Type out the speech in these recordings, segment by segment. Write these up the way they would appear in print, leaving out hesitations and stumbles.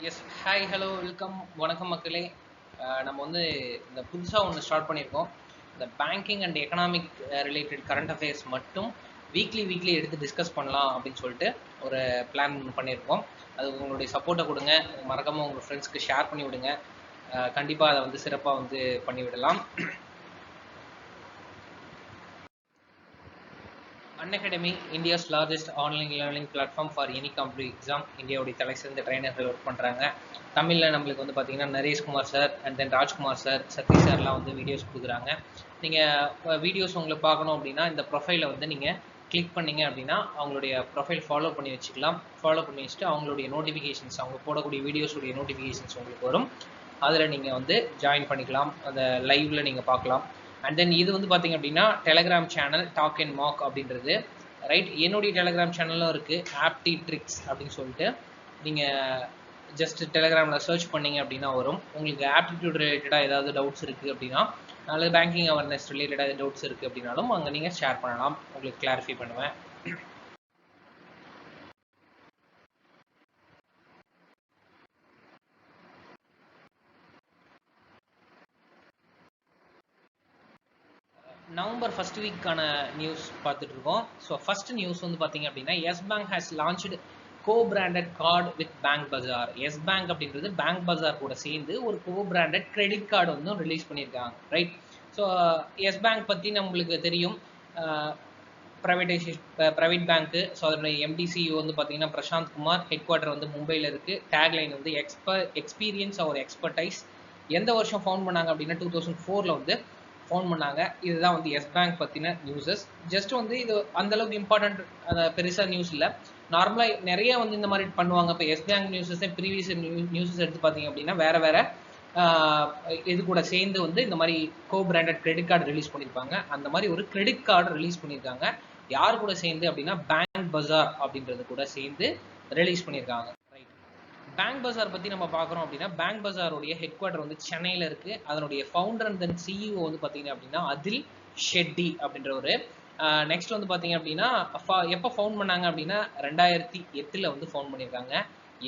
Yes hi hello welcome வணக்கம் மக்களே. நம்ம வந்து இந்த புதுசாக ஒன்று ஸ்டார்ட் பண்ணியிருக்கோம். இந்த banking and economic related current affairs மட்டும் வீக்லி எடுத்து டிஸ்கஸ் பண்ணலாம் அப்படின்னு சொல்லிட்டு ஒரு பிளான் பண்ணியிருக்கோம். அது உங்களுடைய சப்போர்ட்டை கொடுங்க, மறக்காமல் உங்கள் ஃப்ரெண்ட்ஸ்க்கு ஷேர் பண்ணி விடுங்க. கண்டிப்பாக அதை வந்து சிறப்பாக வந்து பண்ணிவிடலாம். Unacademy India's largest online learning platform for any competitive exam. இந்தியாவுடைய தலை சிறந்த ட்ரைனர்கள் ஒர்க் பண்ணுறாங்க. தமிழில் நம்மளுக்கு வந்து பார்த்தீங்கன்னா Nareshkumar sir and then Rajkumar sir, Sathish சார்லாம் வந்து வீடியோஸ் கொடுக்குறாங்க. நீங்கள் வீடியோஸ் உங்களுக்கு பார்க்கணும் அப்படின்னா இந்த ப்ரொஃபைலை வந்து நீங்கள் கிளிக் பண்ணிங்க அப்படின்னா அவங்களுடைய ப்ரொஃபைல் ஃபாலோ பண்ணி வச்சுக்கலாம். ஃபாலோ பண்ணி வச்சுட்டு அவங்களுடைய நோட்டிஃபிகேஷன்ஸ், அவங்க போடக்கூடிய வீடியோஸுடைய நோட்டிஃபிகேஷன்ஸ் உங்களுக்கு வரும். அதில் நீங்கள் வந்து ஜாயின் பண்ணிக்கலாம், அந்த லைவில் நீங்கள் பார்க்கலாம். அண்ட் தென் இது வந்து பார்த்தீங்க அப்படின்னா டெலகிராம் சேனல் டாக் அண்ட் மாக் அப்படின்றது, ரைட்? என்னுடைய டெலகிராம் சேனலும் இருக்குது, ஆப்டி ட்ரிக்ஸ் அப்படின்னு சொல்லிட்டு. நீங்கள் ஜஸ்ட் டெலகிராமில் சர்ச் பண்ணிங்க அப்படின்னா வரும். உங்களுக்கு ஆப்டிடியூட் ரிலேட்டடாக ஏதாவது டவுட்ஸ் இருக்குது அப்படின்னா, அல்லது பேங்கிங் அவேர்னஸ் ரிலேட்டடாக டவுட்ஸ் இருக்குது அப்படின்னாலும் அங்கே நீங்கள் ஷேர் பண்ணலாம், உங்களுக்கு கிளாரிஃபை பண்ணுவேன். நவம்பர் ஃபர்ஸ்ட் வீக்கான நியூஸ் பார்த்துட்டு இருக்கோம். ஸோ ஃபர்ஸ்ட் நியூஸ் வந்து பார்த்தீங்க அப்படின்னா Yes Bank has launched co-branded card with Bank Bazaar. Yes Bank அப்படின்றது பேங்க் பஜார் கூட சேர்ந்து ஒரு கோ-பிராண்டட் கிரெடிட் கார்டு வந்து ரிலீஸ் பண்ணியிருக்காங்க, ரைட்? ஸோ எஸ் பேங்க் பற்றி நம்மளுக்கு தெரியும், ப்ரைவேட் பேங்க்கு. ஸோ அதனுடைய எம்டிசிஓ வந்து பார்த்தீங்கன்னா பிரசாந்த் குமார். ஹெட் குவார்ட்டர் வந்து மும்பையில் இருக்குது. டேக்லைன் வந்து எக்ஸ்பீரியன்ஸ் ஆர் எக்ஸ்பர்டைஸ். எந்த வருஷம் ஃபவுண்ட் பண்ணாங்க அப்படின்னா 2004 வந்து ஃபோன் பண்ணாங்க. இதுதான் வந்து எஸ் பேங்க் பற்றின நியூஸஸ். ஜஸ்ட் வந்து இது அந்தளவுக்கு இம்பார்ட்டன்ட் பெருசாக நியூஸ் இல்லை. நார்மலாக நிறைய வந்து இந்த மாதிரி பண்ணுவாங்க. இப்போ எஸ் பேங்க் நியூஸஸே ப்ரீவியஸ் நியூஸஸ் எடுத்து பார்த்தீங்க அப்படின்னா வேறு இது கூட சேர்ந்து வந்து இந்த மாதிரி கோ பிராண்டட் கிரெடிட் கார்டு ரிலீஸ் பண்ணியிருப்பாங்க. அந்த மாதிரி ஒரு கிரெடிட் கார்டு ரிலீஸ் பண்ணியிருக்காங்க. யார் கூட சேர்ந்து அப்படின்னா பேங்க் பஜார் அப்படின்றது கூட சேர்ந்து ரிலீஸ் பண்ணியிருக்காங்க, ரைட்? பேங்க் பஜார் பற்றி நம்ம பார்க்குறோம் அப்படின்னா பேங்க் பஜாருடைய ஹெட் குவார்ட்டர் வந்து சென்னையில் இருக்குது. அதனுடைய ஃபவுண்டர் அண்ட் தென் சிஇஓ வந்து பார்த்தீங்க அப்படின்னா அதில் ஷெட்டி அப்படின்ற ஒரு. நெக்ஸ்ட் வந்து பார்த்தீங்க அப்படின்னா எப்போ ஃபவுண்ட் பண்ணாங்க அப்படின்னா 2008 வந்து ஃபவுண்ட் பண்ணியிருக்காங்க.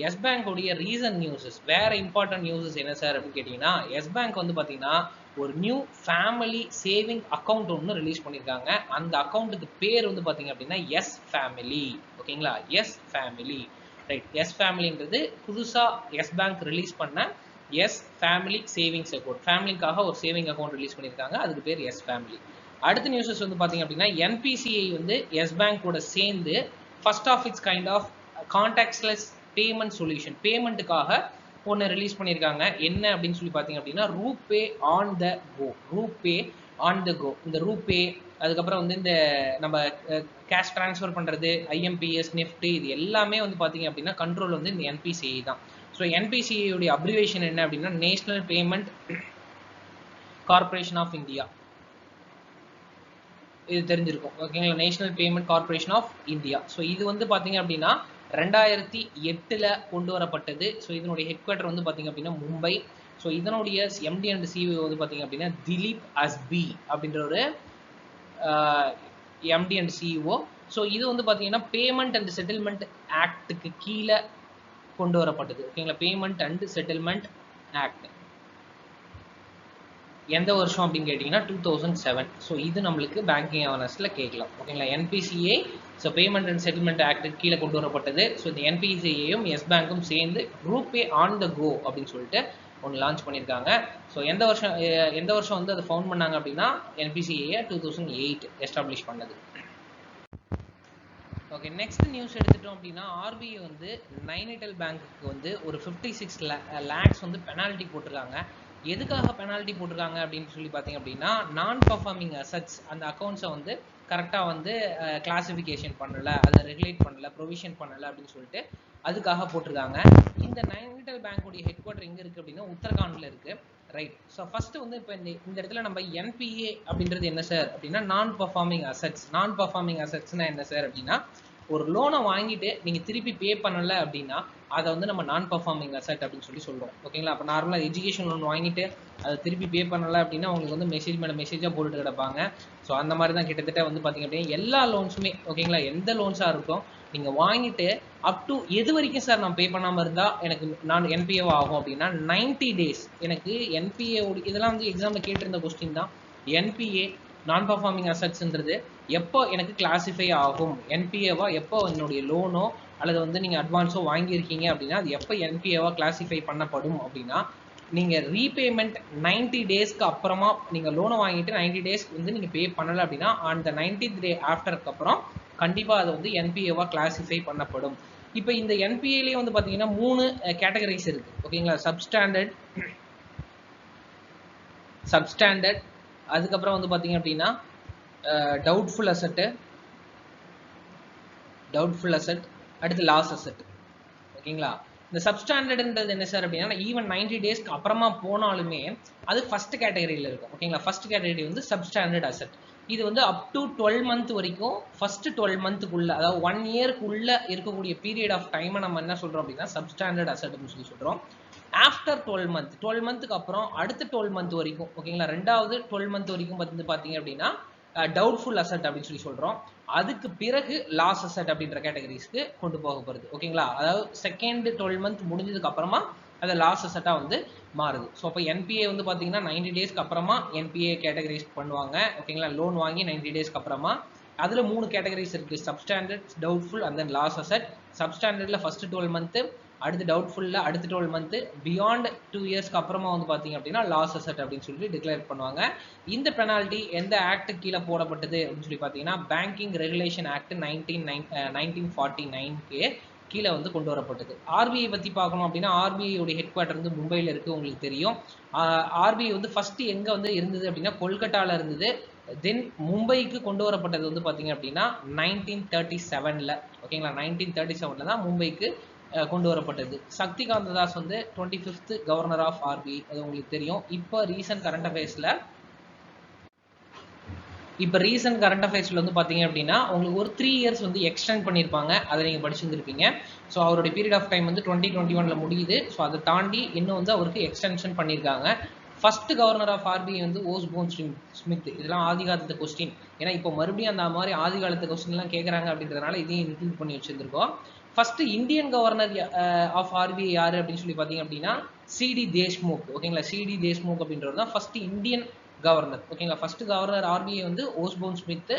எஸ் பேங்கோடைய ரீசன்ட் நியூஸஸ், வேறு இம்பார்ட்டன்ட் நியூஸஸ் என்ன சார் அப்படின்னு கேட்டிங்கன்னா, எஸ் பேங்க் வந்து பார்த்தீங்கன்னா ஒரு நியூ ஃபேமிலி சேவிங் அக்கௌண்ட் ஒன்று ரிலீஸ் பண்ணியிருக்காங்க. அந்த அக்கௌண்ட்டுக்கு பேர் வந்து பார்த்தீங்க அப்படின்னா எஸ் ஃபேமிலி, ஓகேங்களா? Yes family, right? எஸ் ஃபேமிலின்றது புதுசாக எஸ் பேங்க் ரிலீஸ் பண்ண எஸ் ஃபேமிலி சேவிங்ஸ் அக்கௌண்ட். ஃபேமிலிக்காக ஒரு சேவிங் அக்கௌண்ட் ரிலீஸ் பண்ணியிருக்காங்க, அதுக்கு பேர் எஸ் ஃபேமிலி. அடுத்த நியூஸஸ் வந்து பார்த்தீங்க அப்படின்னா என்பிசிஐ வந்து எஸ் பேங்க் கூட சேர்ந்து first of its kind of contactless payment solution, பேமெண்ட்டுக்காக ஒன்று ரிலீஸ் பண்ணியிருக்காங்க. என்ன அப்படின்னு சொல்லி பார்த்தீங்க அப்படின்னா RuPay on the go. RuPay on the go, இந்த ரூபே, அதுக்கப்புறம் வந்து இந்த நம்ம கேஷ் ட்ரான்ஸ்ஃபர் பண்ணுறது, ஐஎம்பிஎஸ், நிஃப்டி, இது எல்லாமே வந்து பார்த்தீங்க அப்படின்னா கண்ட்ரோல் வந்து இந்த என்பிசிஐ தான். ஸோ என்பிசிஐடைய அப்ரிவேஷன் என்ன அப்படின்னா National Payment Corporation of India. இது தெரிஞ்சிருக்கும், ஓகேங்களா? National Payment Corporation of India. So இது வந்து பார்த்தீங்க அப்படின்னா 2008 கொண்டு வரப்பட்டது. ஸோ இதனுடைய ஹெட் குவார்ட்டர் வந்து பார்த்தீங்க அப்படின்னா மும்பை. ஸோ இதனுடைய எம்டி அண்ட் சிஇஓ வந்து பார்த்தீங்க அப்படின்னா திலீப் அஸ்பி அப்படின்ற ஒரு எம்டி அண்ட் சிஇஓ. ஸோ இது வந்து பார்த்தீங்கன்னா பேமெண்ட் அண்ட் செட்டில்மெண்ட் ஆக்டுக்கு கீழே கொண்டு வரப்பட்டது, ஓகேங்களா? பேமெண்ட் அண்ட் செட்டில்மெண்ட் ஆக்ட் எந்த வருஷம் அப்படின்னு கேட்டிங்கன்னா 2007. ஸோ இது நம்மளுக்கு பேங்கிங் அவேர்னஸில் கேட்கலாம், ஓகேங்களா? NPCI, so payment and settlement act கீழே கொண்டு வரப்பட்டது. ஸோ இந்த என்பிசிஐயும் எஸ் பேங்க்கும் சேர்ந்து ரூபே ஆன் த கோ அப்படின்னு சொல்லிட்டு ஒன்று லான்ச் பண்ணியிருக்காங்க. ஸோ எந்த வருஷம் வந்து அதை ஃபவுண்ட் பண்ணாங்க அப்படின்னா என்பிசிஐயை 2008 எஸ்டாப்ளிஷ் பண்ணது. ஓகே, நெக்ஸ்ட் நியூஸ் எடுத்துட்டோம் அப்படின்னா ஆர்பிஐ வந்து நைனிடல் பேங்க்குக்கு வந்து ஒரு 56 lakhs வந்து பெனால்ட்டி போட்டிருக்காங்க. எதுக்காக பெனால்ட்டி போட்டிருக்காங்க அப்படின்னு சொல்லி பார்த்தீங்க அப்படின்னா நான் பர்ஃபார்மிங் அசட்ஸ், அந்த அக்கௌண்ட்ஸை வந்து கரெக்டாக வந்து கிளாசிஃபிகேஷன் பண்ணலை, அதை ரெகுலேட் பண்ணலை, ப்ரொவிஷன் பண்ணலை அப்படின்னு சொல்லிட்டு அதுக்காக போட்டிருக்காங்க. இந்த நைனிடல் பேங்க்குடைய ஹெட் குவார்ட்டர் எங்கே இருக்குது அப்படின்னா உத்தரகாண்டில் இருக்குது, ரைட்? ஸோ ஃபஸ்ட்டு வந்து இப்போ இந்த இடத்துல நம்ம என்பிஏ அப்படின்றது என்ன சார் அப்படின்னா நான் பர்ஃபார்மிங் அசட்ஸ். நான் பர்ஃபார்மிங் அசட்ஸ்னா என்ன சார் அப்படின்னா ஒரு லோனை வாங்கிட்டு நீங்கள் திருப்பி பே பண்ணலை அப்படின்னா அதை வந்து நம்ம நான் பர்ஃபார்மிங் அசட் அப்படின்னு சொல்லி சொல்கிறோம், ஓகேங்களா? அப்போ நார்மலாக எஜுகேஷன் லோன் வாங்கிட்டு அதை திருப்பி பே பண்ணலை அப்படின்னா உங்களுக்கு வந்து மெசேஜ் மேலே மெசேஜாக போட்டுட்டு கிடப்பாங்க. ஸோ அந்த மாதிரி தான் கிட்டத்தட்ட வந்து பார்த்திங்க அப்படின்னா எல்லா லோன்ஸுமே, ஓகேங்களா? எந்த லோன்ஸாக இருக்கும் நீங்கள் வாங்கிட்டு அப் டு எது வரைக்கும் சார் நான் பே பண்ணாமல் இருந்தால் எனக்கு நான் என்பிஏ ஆகும் அப்படின்னா 90 டேஸ். எனக்கு என்பிஏ இதெல்லாம் வந்து எக்ஸாமில் கேட்டிருந்த கொஸ்டின் தான். என்பிஏ நான் பர்ஃபார்மிங் அசட்ஸ்ன்றது எப்போ எனக்கு கிளாஸிஃபை ஆகும், என்பிஏவா எப்போ என்னுடைய லோனோ அல்லது வந்து நீங்கள் அட்வான்ஸோ வாங்கியிருக்கீங்க அப்படின்னா அது எப்போ என்பிஏவா கிளாஸிஃபை பண்ணப்படும் அப்படின்னா நீங்கள் ரீபேமெண்ட் 90 டேஸ்க்கு அப்புறமா நீங்கள் லோனை வாங்கிட்டு 90 டேஸ் வந்து நீங்கள் பே பண்ணலை அப்படின்னா அந்த 90th டே ஆஃப்டருக்கு அப்புறம் கண்டிப்பாக அது வந்து என்பிஏவா கிளாஸிஃபை பண்ணப்படும். இப்போ இந்த என்பிஏலேயே வந்து பார்த்தீங்கன்னா 3 கேட்டகரிஸ் இருக்குது. ஓகேங்களா? சப்ஸ்டாண்டர்ட் அதுக்கப்புறம் வந்து பார்த்தீங்க அப்படின்னா டவுட்ஃபுல் அசெட், அடுத்து லாஸ் அசெட். ஓகேங்களா? இந்த சப்ஸ்டாண்டர்ட்ன்றது என்ன சார் அப்படின்னா ஈவன் 90 டேஸ்க்கு அப்புறமா போனாலுமே அது ஃபர்ஸ்ட் கேட்டகரியில் இருக்கும். ஓகேங்களா? ஃபர்ஸ்ட் கேட்டகரி வந்து சப்ஸ்டாண்டர்ட் அசெட். இது வந்து அப் டு 12 மந்த் வரைக்கும் ஃபர்ஸ்ட் 12 மந்த்துக்குள்ள, அதாவது 1 இயர்க்குள்ள இருக்கக்கூடிய பீரியட் ஆஃப் டைமை நம்ம என்ன சொல்றோம் அப்படின்னா சப்ஸ்டாண்டர்ட் அசெட் அப்படின்னு சொல்றோம். ஆஃப்டர் 12 மந்த்துக்கு அப்புறம் அடுத்த 12 மந்த் வரைக்கும், ஓகேங்களா, ரெண்டாவது 12 மந்த் வரைக்கும் வந்து பார்த்தீங்க அப்படின்னா டவுட்ஃபுல் அசெட் அப்படின்னு சொல்றோம். அதுக்கு பிறகு லாஸ் அசெட் அப்படின்ற கேட்டகரிஸ்க்கு கொண்டு போகப்படுது. ஓகேங்களா? அதாவது செகண்ட் 12 மந்த் முடிஞ்சதுக்கு அப்புறமா அது லாஸ் அசெட்டா வந்து மாறுது. ஸோ அப்போ என்பிஏ வந்து பார்த்தீங்கன்னா 90 டேஸ்க்கு அப்புறமா என்பிஏ கேட்டகரைஸ் பண்ணுவாங்க. ஓகேங்களா? லோன் வாங்கி 90 டேஸ்க்கு அப்புறமா அதில் 3 கேட்டகரிஸ் இருக்குது. Substandard, doubtful and then loss asset. சப்ஸ்டாண்டர்டில் ஃபர்ஸ்ட் 12 மந்த்து, அடுத்து டவுட்ஃபுல்ல அடுத்த 12 மந்த்து, பியாண்ட் 2 இயர்ஸ்க்கு அப்புறமா வந்து பார்த்தீங்க அப்படின்னா லாஸ் அசெட் அப்படின்னு சொல்லி டிக்ளேர் பண்ணுவாங்க. இந்த பெனால்ட்டி எந்த ஆக்ட் கீழே போடப்பட்டது அப்படின்னு சொல்லி பார்த்தீங்கன்னா பேங்கிங் ரெகுலேஷன் ஆக்ட் 1949க்கு கீழே வந்து கொண்டு வரப்பட்டது. ஆர்பிஐ பற்றி பார்க்கணும் அப்படின்னா ஆர்பிஐ உடைய ஹெட் குவார்ட்டர் வந்து மும்பையில் இருக்குது, உங்களுக்கு தெரியும். ஆர்பிஐ வந்து ஃபர்ஸ்ட் எங்கே வந்து இருந்தது அப்படின்னா கொல்கட்டாவில் இருந்தது. தென் மும்பைக்கு கொண்டு வரப்பட்டது வந்து பார்த்தீங்க அப்படின்னா 1937ல். ஓகேங்களா? 1937ல் தான் மும்பைக்கு கொண்டு வரப்பட்டது. சக்திகாந்த தாஸ் வந்து 25th கவர்னர் ஆஃப் ஆர்பிஐ, அது உங்களுக்கு தெரியும். இப்போ ரீசன்ட் கரண்ட் அஃபேர்ஸில் வந்து பார்த்தீங்க அப்படின்னா உங்களுக்கு ஒரு 3 இயர்ஸ் வந்து எக்ஸ்டெண்ட் பண்ணியிருப்பாங்க. அதை நீங்கள் படிச்சுருந்துருப்பீங்க. ஸோ அவருடைய பீரியட் ஆஃப் டைம் வந்து 2021ல் முடியுது. ஸோ அதை தாண்டி இன்னும் வந்து அவருக்கு எக்ஸ்டென்ஷன் பண்ணியிருக்காங்க. ஃபர்ஸ்ட் கவர்னர் ஆஃப் ஆர்பிஐ வந்து ஓஸ்போர்ன் ஸ்மித். இதெல்லாம் ஆதிகாலத்து கொஸ்டின். ஏன்னா இப்போ மறுபடியும் அந்த மாதிரி ஆதிகாலத்து கொஸ்டின்லாம் கேட்குறாங்க அப்படின்றதுனால இதையும் இன்க்ளூட் பண்ணி வச்சுருந்துருக்கோம். First Indian governor of RBI யாரு அப்படின்னு சொல்லி பார்த்தீங்க அப்படின்னா சிடி தேஷ்முக். ஓகேங்களா? சிடி தேஷ்முக் அப்படின்றது தான் ஃபர்ஸ்ட் இந்தியன் கவர்னர். ஓகேங்களா? ஃபர்ஸ்ட் கவர்னர் ஆர்பிஐ வந்து ஓஸ்போர்ன் ஸ்மித்,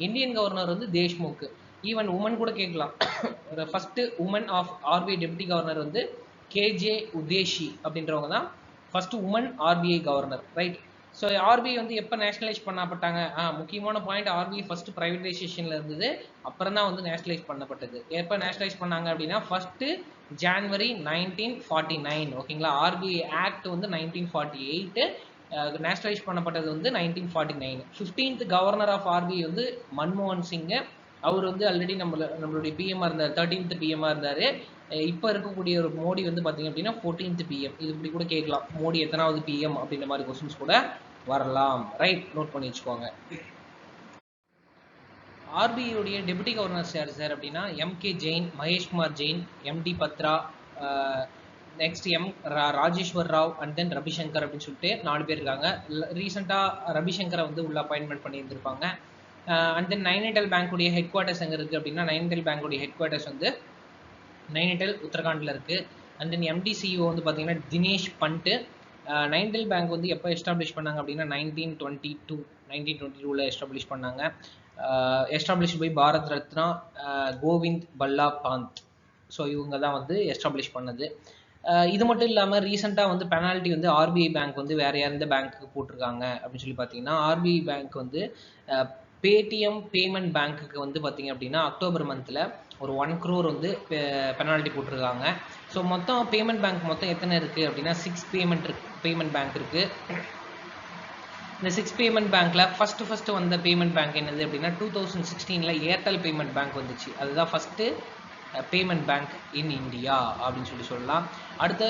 இந்தியன் கவர்னர் வந்து தேஷ்முக். ஈவன் உமன் கூட கேட்கலாம். First woman of RBI deputy governor வந்து கேஜே உதேஷி அப்படின்றவங்க தான் first woman RBI governor. Right? So RBI வந்து எப்போ நேஷனலைஸ் பண்ணப்பட்டாங்க? முக்கியமான பாயிண்ட், ஆர்பிஐ ஃபர்ஸ்ட் பிரைவேடைசேஷன்ல இருந்தது, அப்புறம் தான் வந்து நேஷனலைஸ் பண்ணப்பட்டது. எப்போ நேஷனலைஸ் பண்ணாங்க அப்படின்னா ஃபர்ஸ்ட் ஜான்வரி 1949. ஓகேங்களா? ஆர்பிஐ ஆக்ட் வந்து 1948, நேஷனலைஸ் பண்ணப்பட்டது வந்து 1949. 15th கவர்னர் ஆஃப் ஆர்பிஐ வந்து மன்மோகன் சிங். அவர் வந்து ஆல்ரெடி நம்மளுடைய பிஎம்ஆ இருந்தார், 13th பிஎம்ஆ இருந்தார். இப்போ இருக்கக்கூடிய ஒரு மோடி வந்து பார்த்தீங்க அப்படின்னா 14th பிஎம். இது இப்படி கூட கேட்கலாம், மோடி எத்தனாவது பிஎம் அப்படின்ற மாதிரி கொஸ்டின்ஸ் கூட வரலாம். ரைட்? நோட் பண்ணி வச்சுக்கோங்க. ஆர்பிஐ டெபுட்டி கவர்னர்ஸ் யார் சார் அப்படின்னா MK Jain, Maheshkumar Jain, MD Patra, next Rajeshwar Rao and then Ravishankar அப்படின்னு சொல்லிட்டு 4 பேர் இருக்காங்க. ரீசெண்டாக ரவிசங்கரை வந்து உள்ள அப்பாயின்மெண்ட் பண்ணியிருந்திருப்பாங்க. அண்ட் தென் நைனிடல் பேங்குடைய ஹெட் குவார்ட்டர்ஸ் எங்கே இருக்குது அப்படின்னா நைனிடல் பேங்குடைய ஹெட் குவார்ட்டர்ஸ் வந்து நைனிடல் உத்தரகாண்டில் இருக்குது. அண்ட் தென் எம்டிசிஓ வந்து பார்த்தீங்கன்னா தினேஷ் பண்ட். நைனிடல் பேங்க் வந்து எப்போ எஸ்டாப்ளிஷ் பண்ணாங்க அப்படின்னா 1922ல் எஸ்டாப்ளிஷ் பண்ணாங்க. Establish by Bharat Ratna Govind Ballabh Pant. So இவங்க தான் வந்து எஸ்டாப்ளிஷ் பண்ணது. இது மட்டும் இல்லாமல் ரீசெண்டாக வந்து பெனால்ட்டி வந்து ஆர்பிஐ பேங்க் வந்து வேறு எந்த பேங்க்குக்கு போட்டிருக்காங்க அப்படின்னு சொல்லி பார்த்தீங்கன்னா ஆர்பிஐ பேங்க் வந்து பேடிஎம் பேமெண்ட் பேங்க்குக்கு வந்து பார்த்தீங்க அப்படின்னா அக்டோபர் மந்தில் ஒரு 1 crore வந்து பெனால்ட்டி போட்டிருக்காங்க. ஸோ மொத்தம் பேமெண்ட் பேங்க் மொத்தம் எத்தனை இருக்குது அப்படின்னா 6 பேமெண்ட் பேங்க் இருக்குது. இந்த 6 பேமெண்ட் பேங்க்கில் ஃபஸ்ட்டு வந்த பேமெண்ட் பேங்க் என்னது அப்படின்னா 2016ல் ஏர்டெல் பேமெண்ட் பேங்க் வந்துச்சு. அதுதான் first payment bank in India அப்படின்னு சொல்லலாம். அடுத்து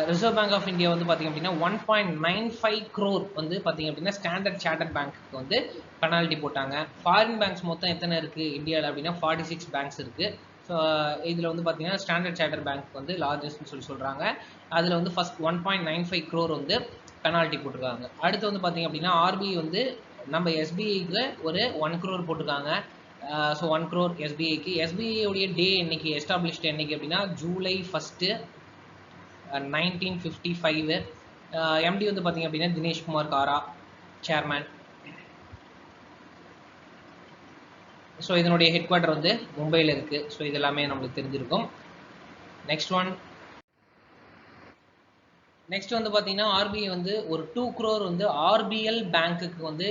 ரிசர்வ் பேங்க் ஆஃப் இந்தியா வந்து பார்த்திங்க அப்படின்னா 1.95 crore வந்து பார்த்திங்க அப்படின்னா ஸ்டாண்டர்ட் சார்ட்டர்ட் பேங்க்கு வந்து பெனால்ட்டி போட்டாங்க. ஃபாரின் பேங்க்ஸ் மொத்தம் எத்தனை இருக்குது இந்தியாவில் அப்படின்னா 46 பேங்க்ஸ் இருக்குது. ஸோ இதில் வந்து பார்த்திங்கன்னா ஸ்டாண்டர்ட் சார்ட்டர்ட் பேங்க் வந்து லார்ஜஸ்ட்னு சொல்கிறாங்க. அதில் வந்து ஃபஸ்ட் 1.95 crore வந்து பெனால்ட்டி போட்டிருக்காங்க. அடுத்து வந்து பார்த்திங்க அப்படின்னா ஆர்பிஐ வந்து நம்ம எஸ்பிஐக்கு ஒரு 1 crore போட்டிருக்காங்க. So 1 crore எஸ்பிஐக்கு. எஸ்பிஐ டே என்னைக்கு எஸ்டாப்ளிஷ்டு என்னைக்கு அப்படின்னா ஜூலை 1 1955. எம்டி வந்து பார்த்தீங்க அப்படின்னா தினேஷ்குமார் காரா சேர்மேன். ஸோ இதனுடைய ஹெட் குவார்ட்டர் வந்து மும்பையில் இருக்குது. ஸோ இது எல்லாமே நம்மளுக்கு தெரிஞ்சிருக்கும். நெக்ஸ்ட் வந்து பார்த்தீங்கன்னா ஆர்பிஐ வந்து ஒரு 2 crore வந்து ஆர்பிஎல் பேங்க்குக்கு வந்து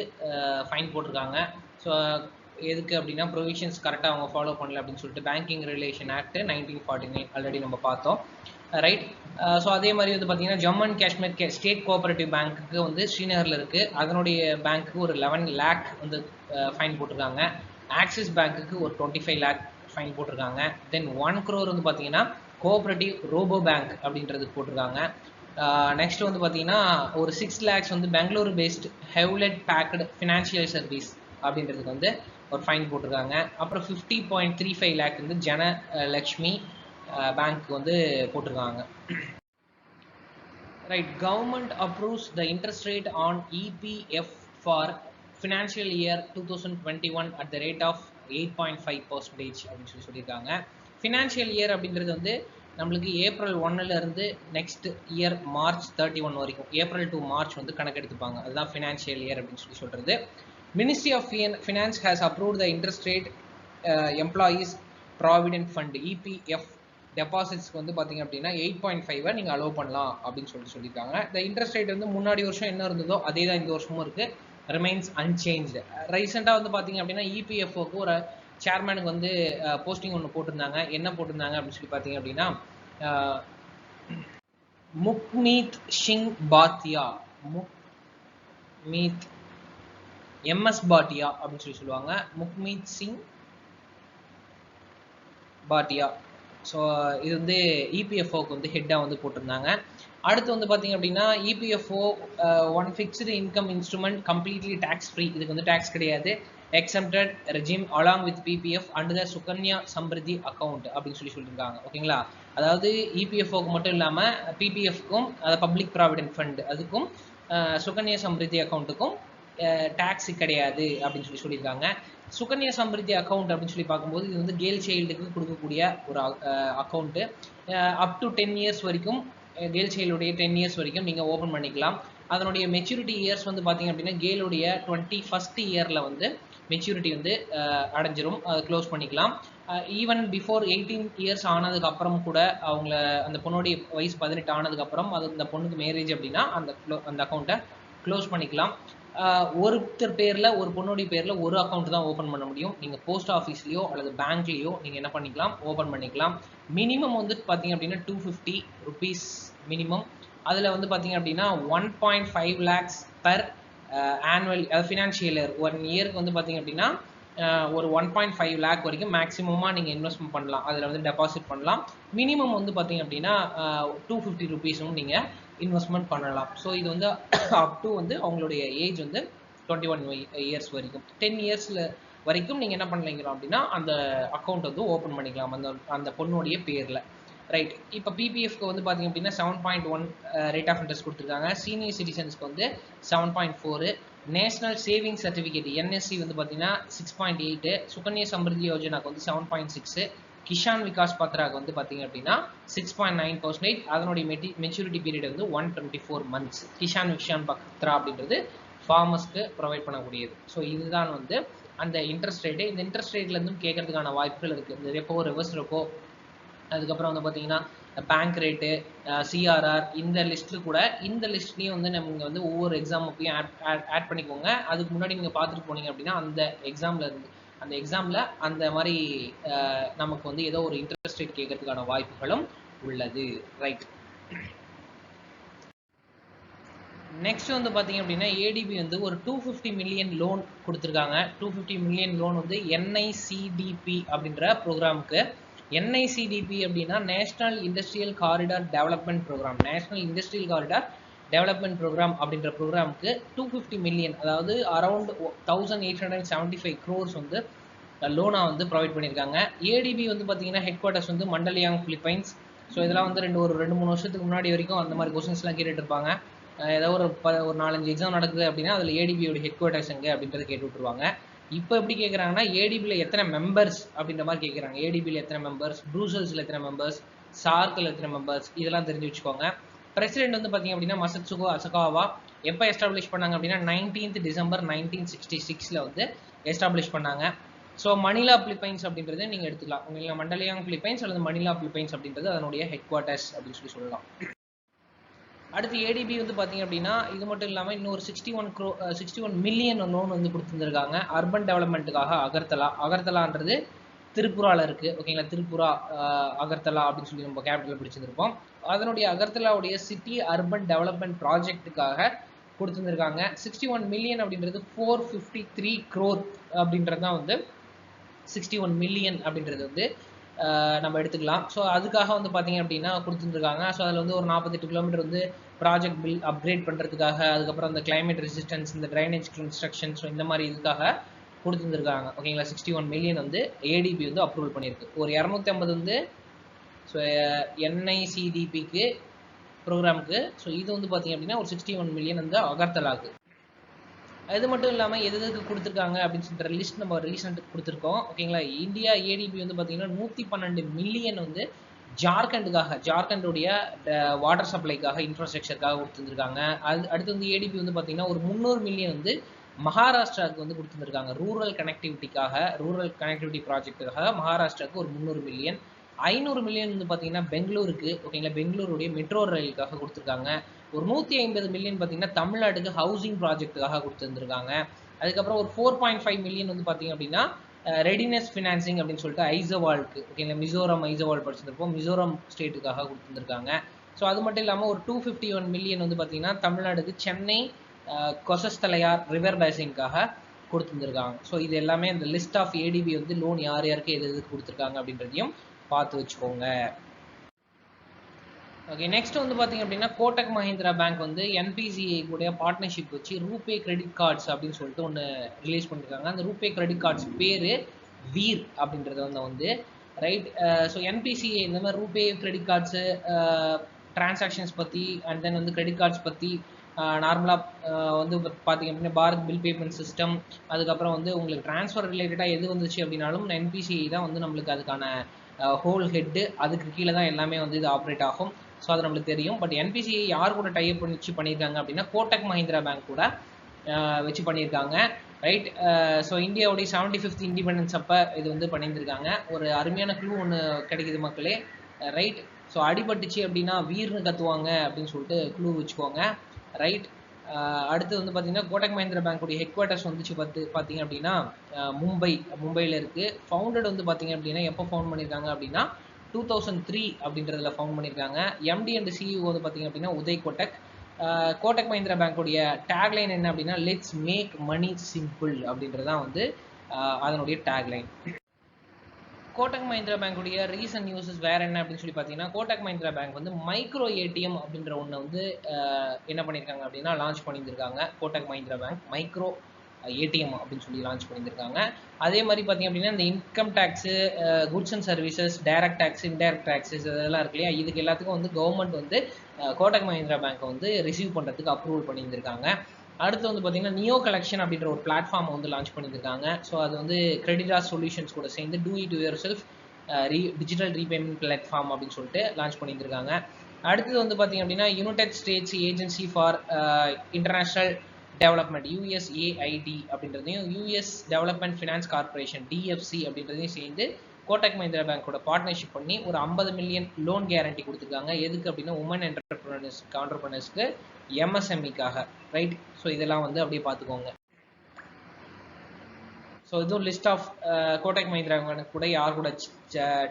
ஃபைன் போட்டிருக்காங்க. ஸோ எதுக்கு அப்படின்னா ப்ரொவிஷன்ஸ் கரெக்டாக அவங்க ஃபாலோ பண்ணல அப்படின்னு சொல்லிட்டு பேங்கிங் ரெகுலேஷன் ஆக்ட் 1949 ஆல்ரெடி நம்ம பார்த்தோம், ரைட். ஸோ அதே மாதிரி வந்து பார்த்தீங்கன்னா Jammu and Kashmir state cooperative பேங்க்குக்கு வந்து ஸ்ரீநகரில் இருக்குது. அதனுடைய பேங்க்கு ஒரு 11 lakh வந்து ஃபைன் போட்டிருக்காங்க. ஆக்சிஸ் பேங்க்குக்கு ஒரு 25 lakh ஃபைன் போட்டிருக்காங்க. தென் 1 crore வந்து பார்த்தீங்கன்னா கோஆபரேட்டிவ் ரோபோ பேங்க் அப்படின்றதுக்கு போட்டிருக்காங்க. நெக்ஸ்ட் வந்து பார்த்தீங்கன்னா ஒரு 6 lakhs வந்து Bengaluru based Hewlett Packard financial service அப்படின்றதுக்கு வந்து ஒரு ஃபைன் போட்டிருக்காங்க. அப்புறம் 50.35 lakh வந்து ஜனலக்ஷ்மி பேங்க் வந்து போட்டிருக்காங்க, right. Government approves the interest rate on EPF for financial year 2021 at the rate of 8.5% அப்படின்னு சொல்லியிருக்காங்க. ஃபினான்ஷியல் இயர் அப்படின்றது வந்து நம்மளுக்கு ஏப்ரல் 1 நெக்ஸ்ட் இயர் மார்ச் 31 வரைக்கும், ஏப்ரல் டு மார்ச் வந்து கணக்கெடுத்துப்பாங்க. அதுதான் ஃபினான்ஷியல் இயர் அப்படின்னு சொல்கிறது. Ministry of finance has approved the interest rate employees provident fund EPF டெபாசிட்ஸ்க்கு வந்து பார்த்தீங்க அப்படின்னா 8.5 நீங்கள் அலோவ் பண்ணலாம் அப்படின்னு சொல்லியிருக்காங்க. இந்த இன்ட்ரெஸ்ட் ரேட் வந்து முன்னாடி வருஷம் என்ன இருந்ததோ அதே தான் இந்த வருஷமும் இருக்குது, ரிமைன்ஸ் அன்சேஞ்ச்டு. ரீசெண்டாக வந்து பார்த்தீங்க அப்படின்னா இபிஎஃப்ஓக்கு ஒரு சேர்மேனுக்கு வந்து போஸ்டிங் ஒன்று போட்டிருந்தாங்க. என்ன போட்டிருந்தாங்க அப்படின்னு சொல்லி பார்த்தீங்க அப்படின்னா முக்மீத் சிங் பாத்தியா, முக்மீத் எம்எஸ் பாட்டியா அப்படின்னு சொல்லுவாங்க, முக்மீத் சிங் பாட்டியா. ஸோ இது வந்து இபிஎஃப்ஓக்கு வந்து ஹெட்டாக வந்து போட்டிருந்தாங்க. அடுத்து வந்து பார்த்தீங்க அப்படின்னா EPFO one fixed income instrument completely tax free, இதுக்கு வந்து டேக்ஸ் கிடையாது, exempted regime along with PPF and the Sukanya Samriddhi account அப்படின்னு சொல்லியிருக்காங்க, ஓகேங்களா. அதாவது இபிஎஃப்ஓக்கு மட்டும் இல்லாமல் பிபிஎஃப்க்கும், அதாவது பப்ளிக் ப்ராவிடென்ட் ஃபண்ட், அதுக்கும் சுகன்யா சம்ரிதி அக்கௌண்ட்டுக்கும் டேக்ஸ் கிடையாது அப்படின்னு சொல்லியிருக்காங்க. சுகன்யா சம்ரிதி அக்கௌண்ட் அப்படின்னு சொல்லி பார்க்கும்போது இது வந்து கேர்ள் சைல்டுக்கு கொடுக்கக்கூடிய ஒரு அக்கௌண்ட்டு. அப் டு 10 years வரைக்கும் கேர்ள் சைல்டுடைய 10 years வரைக்கும் நீங்கள் ஓப்பன் பண்ணிக்கலாம். அதனுடைய மெச்சூரிட்டி இயர்ஸ் வந்து பார்த்தீங்க அப்படின்னா கேர்ளுடைய 21st இயரில் வந்து மெச்சூரிட்டி வந்து அடைஞ்சிரும், அதை க்ளோஸ் பண்ணிக்கலாம். ஈவன் பிஃபோர் 18 years ஆனதுக்கு அப்புறம் கூட அவங்கள அந்த பொண்ணுடைய வயசு 18 ஆனதுக்கப்புறம் அது அந்த பொண்ணுக்கு மேரேஜ் அப்படின்னா அந்த அக்கௌண்ட்டை க்ளோஸ் பண்ணிக்கலாம். ஒருத்தர் பேரில் ஒரு பொண்ணுடைய பேரில் ஒரு அக்கௌண்ட் தான் ஓப்பன் பண்ண முடியும். நீங்கள் போஸ்ட் ஆஃபீஸ்லையோ அல்லது பேங்க்லேயோ நீங்கள் என்ன பண்ணிக்கலாம், ஓப்பன் பண்ணிக்கலாம். மினிமம் வந்து பார்த்தீங்க அப்படின்னா 250 rupees மினிமம். அதில் வந்து பார்த்தீங்க அப்படின்னா 1.5 lakhs பர் ஆனுவல், அதாவது ஃபினான்ஷியல் இயர் 1 yearக்கு வந்து பார்த்தீங்க அப்படின்னா ஒரு 1.5 lakh வரைக்கும் மேக்ஸிமமாக நீங்கள் இன்வெஸ்ட்மெண்ட் பண்ணலாம், அதில் வந்து டெபாசிட் பண்ணலாம். மினிமம் வந்து பார்த்தீங்க அப்படின்னா 250 rupeesம் நீங்கள் இன்வெஸ்ட்மெண்ட் பண்ணலாம். ஸோ இது வந்து அப் டு வந்து அவங்களுடைய ஏஜ் வந்து 21 years வரைக்கும், 10 years வரைக்கும் நீங்கள் என்ன பண்ணலாம் அப்படின்னா அந்த அக்கௌண்ட் வந்து ஓப்பன் பண்ணிக்கலாம் அந்த பொண்ணுடைய பேரில், ரைட். இப்போ பிபிஎஃப்க்கு வந்து பார்த்தீங்க அப்படின்னா 7.1 ரேட் ஆஃப் இன்ட்ரெஸ்ட் கொடுத்துருக்காங்க. சீனியர் சிட்டிசன்ஸ்க்கு வந்து 7.4, நேஷனல் சேவிங் சர்டிஃபிகேட் என்எஸ்சி வந்து பார்த்தீங்கன்னா 6.8, சுகன்யா சம்ரிதி யோஜனாக்கு வந்து 7.6, கிஷான் விகாஸ் பத்ராக்கு வந்து பார்த்தீங்க அப்படின்னா 6.9%. அதனுடைய மெச்சூரிட்டி பீரியட் வந்து 124 months. கிஷான் பத்ரா அப்படின்றது ஃபார்மர்ஸ்க்கு ப்ரொவைட் பண்ணக்கூடியது. ஸோ இதுதான் வந்து அந்த இன்ட்ரெஸ்ட் ரேட்டு. இந்த இன்ட்ரெஸ்ட் ரேட்லேருந்தும் கேட்கறதுக்கான வாய்ப்புகள் இருக்குது. இந்த ரெப்போ, ரிவர்ஸ் ரெப்போ, அதுக்கப்புறம் வந்து பார்த்தீங்கன்னா பேங்க் ரேட்டு, சிஆர்ஆர், இந்த லிஸ்ட்டில் கூட இந்த லிஸ்ட்லேயும் வந்து நீங்கள் வந்து ஒவ்வொரு எக்ஸாமுக்கையும் ஆட் பண்ணிக்கோங்க. அதுக்கு முன்னாடி நீங்கள் பார்த்துட்டு போனீங்க அப்படின்னா அந்த எக்ஸாமில் அந்த மாதிரி நமக்கு வந்து ஏதோ ஒரு இன்ட்ரெஸ்ட் ரேட் கேட்கறதுக்கான வாய்ப்புகளும் உள்ளது, ரைட். நெக்ஸ்ட் வந்து பார்த்தீங்க அப்படின்னா ஏடிபி வந்து ஒரு 250 million லோன் கொடுத்துருக்காங்க. 250 million லோன் வந்து என்ஐசிடிபி அப்படின்ற ப்ரோக்ராமுக்கு. என்ஐசிடிபி அப்படின்னா national industrial corridor development programme. National industrial corridor development programme அப்படின்ற ப்ரோக்ராமுக்கு 250 million, அதாவது அரௌண்ட் 1875 crores வந்து லோனாக வந்து ப்ரொவைட் பண்ணியிருக்காங்க. ஏடிபி வந்து பார்த்தீங்கன்னா ஹெட் குவார்ட்டர்ஸ் வந்து மண்டலியாங், பிலிப்பைன்ஸ். ஸோ இதெல்லாம் வந்து ஒரு 2-3 வருஷத்துக்கு முன்னாடி வரைக்கும் அந்த மாதிரி கொஸ்டின்ஸ்லாம் கேட்டுட்டு இருப்பாங்க. ஏதோ ஒரு 4-5 எக்ஸாம் நடக்குது அப்படின்னா அதில் ஏடிபியோட ஹெட் குவார்ட்டர்ஸ் எங்கே அப்படின்றத கேட்டு விட்டுருவாங்க. இப்போ எப்படி கேட்குறாங்கன்னா ஏடிபியில் எத்தனை மெம்பர்ஸ் அப்படின்ற மாதிரி கேட்குறாங்க. ஏடிபியில் எத்தனை மெம்பர்ஸ், ப்ரூசல்ஸில் எத்தனை மெம்பர்ஸ், சார்க்கில் எத்தனை மெம்பர்ஸ், இதெல்லாம் தெரிஞ்சு வச்சுக்கோங்க. பிரசிடென்ட் வந்து பார்த்தீங்க அப்படின்னா மசட்சுகோ அசகாவா. எப்போ எஸ்டாப்ளிஷ் பண்ணாங்க அப்படின்னா 19th December 1966 வந்து எஸ்டாப்ளிஷ் பண்ணாங்க. ஸோ மணிலா பிலிப்பைன்ஸ் அப்படின்றது நீங்கள் எடுத்துக்கலாம். உங்களுக்கு மண்டலியாங் பிலிப்பைன்ஸ் அல்லது மணிலா பிலிப்பைன்ஸ் அப்படின்றது அதனுடைய ஹெட் குவார்ட்டர்ஸ் அப்படின்னு சொல்லலாம். அடுத்து ஏடிபி வந்து பார்த்தீங்க அப்படின்னா இது மட்டும் இல்லாமல் இன்னொரு 61 மில்லியன் லோன் வந்து கொடுத்துருந்துருக்காங்க அர்பன் டெவலப்மெண்ட்டுக்காக. அகர்தலான்றது திருப்புராவில் இருக்குது. ஓகேங்களா, திருப்புரா அகர்தலா அப்படின்னு சொல்லி நம்ம கேபிட்டல் பிடிச்சிருப்போம். அதனுடைய அகர்தலாவுடைய சிட்டி அர்பன் டெவலப்மெண்ட் ப்ராஜெக்ட்டுக்காக கொடுத்துருந்துருக்காங்க. 61 மில்லியன் அப்படின்றது 453 crore அப்படின்றது தான் வந்து 61 மில்லியன் அப்படின்றது வந்து நம்ம எடுத்துக்கலாம். ஸோ அதுக்காக வந்து பார்த்தீங்க அப்படின்னா கொடுத்துருக்காங்க. ஸோ அதில் வந்து ஒரு 48 கிலோமீட்டர் வந்து ப்ராஜெக்ட் பில் அப்கிரேட் பண்ணுறதுக்காக, அதுக்கப்புறம் இந்த கிளைமேட் ரெசிஸ்டன்ஸ், இந்த ட்ரைனேஜ் கன்ஸ்ட்ரக்ஷன், ஸோ இந்த மாதிரி இதுக்காக கொடுத்துருக்காங்க. ஓகேங்களா, 61 மில்லியன் வந்து ஏடிபி வந்து அப்ரூவல் பண்ணியிருக்கு. ஒரு 250 வந்து ஸோ என்ஐசிடிபிக்கு ப்ரோக்ராமுக்கு. ஸோ இது வந்து பார்த்தீங்க அப்படின்னா ஒரு 61 மில்லியன் வந்து அகர்தலாக்கு. இது மட்டும் இல்லாமல் எதுக்கு கொடுத்துருக்காங்க அப்படின்னு சொல்லிட்டு லிஸ்ட் நம்ம ரீசெண்டாக கொடுத்துருக்கோம். ஓகேங்களா, இந்தியா ஏடிபி வந்து பார்த்தீங்கன்னா 112 மில்லியன் வந்து ஜார்க்கண்டுடைய வாட்டர் சப்ளைக்காக, இன்ஃப்ராஸ்ட்ரக்சருக்காக கொடுத்துருக்காங்க. அடுத்து வந்து ஏடிபி வந்து பார்த்தீங்கன்னா ஒரு 300 மில்லியன் வந்து மகாராஷ்டிராவுக்கு வந்து கொடுத்துருக்காங்க. ரூரல் கனெக்டிவிட்டி ப்ராஜெக்டுக்காக மகாராஷ்டிராவுக்கு ஒரு 300 மில்லியன். 500 மில்லியன் வந்து பார்த்தீங்கன்னா பெங்களூருக்கு. ஓகேங்களா, பெங்களூருடைய மெட்ரோ ரயிலுக்காக கொடுத்துருக்காங்க. ஒரு 150 மில்லியன் பார்த்தீங்கன்னா தமிழ்நாட்டுக்கு ஹவுசிங் ப்ராஜெக்ட்டுக்காக கொடுத்துருந்துருக்காங்க. அதுக்கப்புறம் ஒரு 4.5 மில்லியன் வந்து பார்த்தீங்க அப்படின்னா ரெடினஸ் ஃபினான்சிங் அப்படின்னு சொல்லிட்டு ஐசவாலுக்கு. ஓகேங்களா, மிசோரம் ஐசவால் படிச்சிருப்போம், மிசோரம் ஸ்டேட்டுக்காக கொடுத்துருக்காங்க. ஸோ அது மட்டும் இல்லாமல் ஒரு 251 மில்லியன் வந்து பார்த்தீங்கன்னா தமிழ்நாடுக்கு சென்னை கொசஸ்தலையார் ரிவர் பேசின்காக கொடுத்துருந்துருக்காங்க. ஸோ இது எல்லாமே இந்த லிஸ்ட் ஆஃப் ஏடிபி வந்து லோன் யார் யாருக்கு எது கொடுத்துருக்காங்க அப்படின்றதையும் பார்த்து வச்சுக்கோங்க. ஓகே, நெக்ஸ்ட் வந்து பார்த்தீங்க அப்படின்னா கோட்டக் மஹிந்திரா பேங்க் வந்து என்பிசிஐ கூட பார்ட்னர்ஷிப் வச்சு ரூபே கிரெடிட் கார்ட்ஸ் அப்படின்னு சொல்லிட்டு ஒன்று ரிலீஸ் பண்ணியிருக்காங்க. அந்த ரூபே கிரெடிட் கார்ட்ஸ் பேர் வீர் அப்படின்றது வந்து ரைட். ஸோ என்பிசிஐ இந்த மாதிரி ரூபே கிரெடிட் கார்ட்ஸு டிரான்சாக்ஷன்ஸ் பற்றி அண்ட் தென் வந்து கிரெடிட் கார்ட்ஸ் பற்றி நார்மலாக வந்து பார்த்தீங்க அப்படின்னா பாரத் பில் பேமெண்ட் சிஸ்டம், அதுக்கப்புறம் வந்து உங்களுக்கு ட்ரான்ஸ்ஃபர் ரிலேட்டடாக எது வந்துச்சு அப்படின்னாலும் என்பிசிஐ தான் வந்து நம்மளுக்கு அதுக்கான ஹோல் ஹெட்டு, அதுக்கு கீழே தான் எல்லாமே வந்து இது ஆப்ரேட் ஆகும். ஸோ அது நம்மளுக்கு தெரியும். பட் என்பிசிஐ யார் கூட டைப் வச்சு பண்ணியிருக்காங்க அப்படின்னா கோட்டக் மஹிந்திரா பேங்க் கூட வச்சு பண்ணியிருக்காங்க ரைட். ஸோ இந்தியாவுடைய 75th இண்டிபெண்டன்ஸ் அப்போ இது வந்து பண்ணியிருந்திருக்காங்க. ஒரு அருமையான க்ளூ ஒன்று கிடைக்குது மக்களே ரைட். ஸோ அடிபட்டுச்சு அப்படின்னா வீர்னு கத்துவாங்க அப்படின்னு சொல்லிட்டு க்ளூ வச்சுக்கோங்க ரைட். அடுத்து வந்து பார்த்தீங்கன்னா கோட்டக் மஹிந்திரா பேங்க்குடைய ஹெட் குவார்ட்டர்ஸ் வந்துச்சு பார்த்தீங்க அப்படின்னா மும்பையில் இருக்குது. ஃபவுண்டட் வந்து பார்த்தீங்க அப்படின்னா எப்போ ஃபவுண்ட் பண்ணியிருக்காங்க அப்படின்னா 2003 அப்படின்றதுல ஃபவுண்ட் பண்ணியிருக்காங்க. எம்டி அண்ட் சிஇஓ வந்து பார்த்தீங்க அப்படின்னா உதய் கோட்டக். கோட்டக் மஹிந்திரா பேங்க்குடைய டேக்லைன் என்ன அப்படின்னா லெட்ஸ் மேக் மணி சிம்பிள் அப்படின்றது தான் வந்து அதனுடைய டேக்லைன். கோட்டக் மஹிந்திரா பேங்க்குடைய ரீசன்ட் நியூஸஸ் வேறு என்ன அப்படின்னு சொல்லி பார்த்தீங்கன்னா கோட்டக் மஹிந்திரா பேங்க் வந்து மைக்ரோ ஏடிஎம் அப்படின்ற ஒன்று வந்து என்ன பண்ணியிருக்காங்க அப்படின்னா லான்ச் பண்ணியிருக்காங்க. Kotak Mahindra bank micro ATM அப்படின்னு சொல்லி லான்ச் பண்ணியிருக்காங்க. அதே மாதிரி பார்த்தீங்க அப்படின்னா இந்த income tax, goods and services, direct tax, indirect taxes இதெல்லாம் இருக்கு இல்லையா, இதுக்கு எல்லாத்துக்கும் வந்து கவர்மெண்ட் வந்து கோட்டக் மஹிந்திரா பேங்க்கை வந்து ரிசீவ் பண்ணுறதுக்கு அப்ரூவல் பண்ணியிருந்திருக்காங்க. அடுத்து வந்து பார்த்தீங்கன்னா நியோ கலெக்ஷன் அப்படின்ற ஒரு பிளாட்ஃபார்மை வந்து லான்ச் பண்ணியிருக்காங்க. ஸோ அது வந்து கிரெடிட்டாஸ் சொல்யூஷன்ஸ் கூட சேர்ந்து do it your self digital repayment platform அப்படின்னு சொல்லிட்டு லான்ச் பண்ணியிருக்காங்க. அடுத்தது வந்து பார்த்தீங்க அப்படின்னா United states agency for international development USAID அப்படின்றதையும் US development finance corporation DFC அப்படின்றதையும் சேர்ந்து கோட்டக் மஹிந்திரா பேங்கோட பார்ட்னர்ஷிப் பண்ணி ஒரு 50 மில்லியன் லோன் கேரண்டி கொடுத்துருக்காங்க. எதுக்கு அப்படின்னா உமன் என்டர்பிரனர்ஸ்க்கு MSMEக்காக ரைட். ஸோ இதெல்லாம் வந்து அப்படியே பார்த்துக்கோங்க. ஸோ இதுவும் list of Kotak Mahindra Bank கூட யார் கூட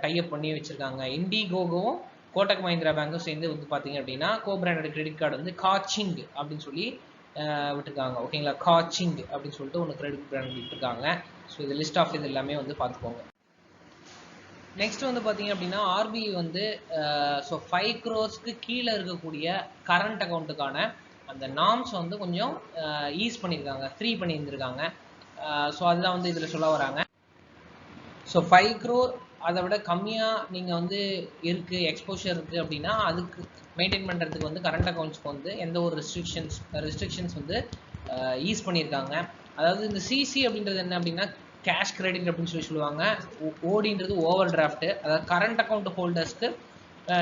டைப் பண்ணி வச்சுருக்காங்க. இண்டிகோகவும் கோட்டக் மஹிந்திரா பேங்க்கும் சேர்ந்து வந்து பார்த்தீங்க அப்படின்னா கோபிராண்டட் கிரெடிட் கார்டு வந்து காச்சிங் அப்படின்னு சொல்லி விட்டுருக்காங்க. ஓகேங்களா, காச்சிங் அப்படின்னு சொல்லிட்டு ஒன்று கிரெடிட் பிராண்ட் விட்டுருக்காங்க. ஸோ இது லிஸ்ட் ஆஃப் இது எல்லாமே வந்து பார்த்துக்கோங்க. நெக்ஸ்ட் வந்து பார்த்தீங்க அப்படின்னா RBI வந்து ஸோ 5 crores கீழே இருக்கக்கூடிய கரண்ட் அக்கௌண்ட்டுக்கான அந்த நார்ம்ஸ் வந்து கொஞ்சம் ஈஸ் பண்ணியிருக்காங்க, ஃப்ரீ பண்ணியிருந்திருக்காங்க. ஸோ அதுதான் வந்து இதில் சொல்ல வராங்க. ஸோ 5 crore அதை விட கம்மியாக நீங்கள் வந்து இருக்குது எக்ஸ்போஷர் இருக்குது அப்படின்னா அதுக்கு மெயின்டைன் பண்ணுறதுக்கு வந்து கரண்ட் அக்கௌண்ட்ஸ்க்கு வந்து எந்த ஒரு ரெஸ்ட்ரிக்ஷன்ஸ் வந்து ஈஸ் பண்ணியிருக்காங்க. அதாவது இந்த சிசி அப்படின்றது என்ன அப்படின்னா கேஷ் கிரெடிட் அப்படின்னு சொல்லுவாங்க. ஓடின்றது ஓவர் டிராஃப்ட். அதாவது கரண்ட் அக்கௌண்ட் ஹோல்டர்ஸ்க்கு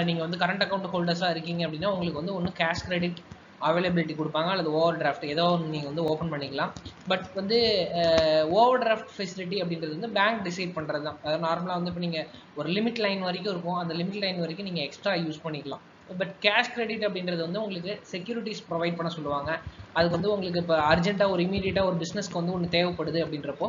நீங்கள் வந்து கரண்ட் அக்கௌண்ட் ஹோல்டர்ஸாக இருக்கீங்க அப்படின்னா உங்களுக்கு வந்து ஒன்று கேஷ் கிரெடிட் அவைலபிலிட்டி கொடுப்பாங்க, அல்லது ஓவர் டிராஃப்ட் ஏதோ ஒன்று நீங்கள் வந்து ஓப்பன் பண்ணிக்கலாம். பட் வந்து ஓவர் டிராஃப்ட் ஃபெசிலிட்டி அப்படின்றது வந்து பேங்க் டிசைட் பண்ணுறது தான். அதாவது நார்மலாக வந்து இப்போ நீங்கள் ஒரு லிமிட் லைன் வரைக்கும் இருக்கும், அந்த லிமிட் லைன் வரைக்கும் நீங்கள் எக்ஸ்ட்ரா யூஸ் பண்ணிக்கலாம். பட் கேஷ் கிரெடிட் அப்படின்றது வந்து உங்களுக்கு செக்யூரிட்டிஸ் ப்ரொவைட் பண்ண சொல்லுவாங்க. அதுக்கு வந்து உங்களுக்கு இப்போ அர்ஜென்ட்டாக ஒரு இமீடியட்டாக ஒரு பிஸ்னஸ்க்கு வந்து ஒன்று தேவைப்படுது அப்படின்றப்போ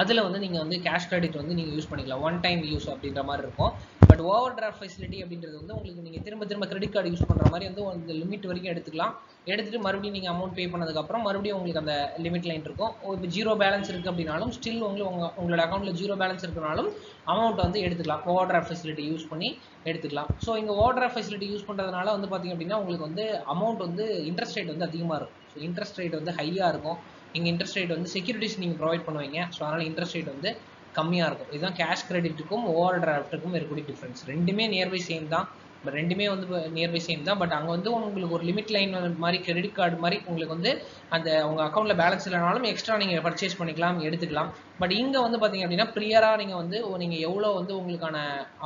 அதில் வந்து நீங்கள் வந்து கேஷ் கிரெடிட் வந்து நீங்கள் யூஸ் பண்ணிக்கலாம், ஒன் டைம் யூஸ் அப்படின்ற மாதிரி இருக்கும். பட் ஓவர் டிராஃப்ட் ஃபெசிலிட்டி அப்படின்றது வந்து உங்களுக்கு நீங்கள் திரும்ப திரும்ப கிரெடிட் கார்டு யூஸ் பண்ணுற மாதிரி வந்து அந்த லிமிட் வரைக்கும் எடுத்துக்கலாம். எடுத்துகிட்டு மறுபடியும் நீங்கள் அமௌண்ட் பே பண்ணதுக்கப்புறம் மறுபடியும் உங்களுக்கு அந்த லிமிட் லைன் இருக்கும். இப்போ ஜீரோ பேலன்ஸ் இருக்குது அப்படின்னாலும் ஸ்டில் உங்களோட அக்கௌண்ட்டில் ஜீரோ பேலன்ஸ் இருக்கனாலும் அமௌண்ட் வந்து எடுத்துக்கலாம், ஓவர் டிராஃப்ட் ஃபெசிலிட்டி யூஸ் பண்ணி எடுத்துக்கலாம். ஸோ இங்கே ஓவர் டிராஃப்ட் ஃபெசிலிட்டி யூஸ் பண்ணுறதுனால வந்து பார்த்திங்க அப்படின்னா உங்களுக்கு வந்து அமௌண்ட் வந்து இன்ட்ரெஸ்ட் ரேட் வந்து அதிகமாக இருக்கும். ஸோ இன்ட்ரெஸ்ட் ரேட் வந்து ஹையாக இருக்கும். இங்கே இன்ட்ரெஸ்ட் ரேட் வந்து செக்யூரிட்டிஸ் நீங்கள் ப்ரொவைட் பண்ணுவீங்க. ஸோ அதனால் இன்ட்ரெஸ்ட் ரேட் வந்து கம்மியாக இருக்கும். இதுதான் கேஷ் கிரெடிட்டுக்கும் ஓவர் டிராஃப்ட்டுக்கும் இருக்கக்கூடிய டிஃப்ரென்ஸ். ரெண்டுமே நியர்பை சேம் தான். பட் ரெண்டுமே வந்து நியர்பை சேம் தான். பட் அங்கே வந்து உங்களுக்கு ஒரு லிமிட் லைன் மாதிரி கிரெடிட் கார்டு மாதிரி உங்களுக்கு வந்து அந்த உங்கள் அக்கௌண்ட்டில் பேலன்ஸ் இல்லைனாலும் எக்ஸ்ட்ரா நீங்கள் பர்ச்சேஸ் பண்ணிக்கலாம், எடுத்துக்கலாம். பட் இங்கே வந்து பார்த்தீங்க அப்படின்னா ப்ரியராக நீங்கள் எவ்வளோ வந்து உங்களுக்கான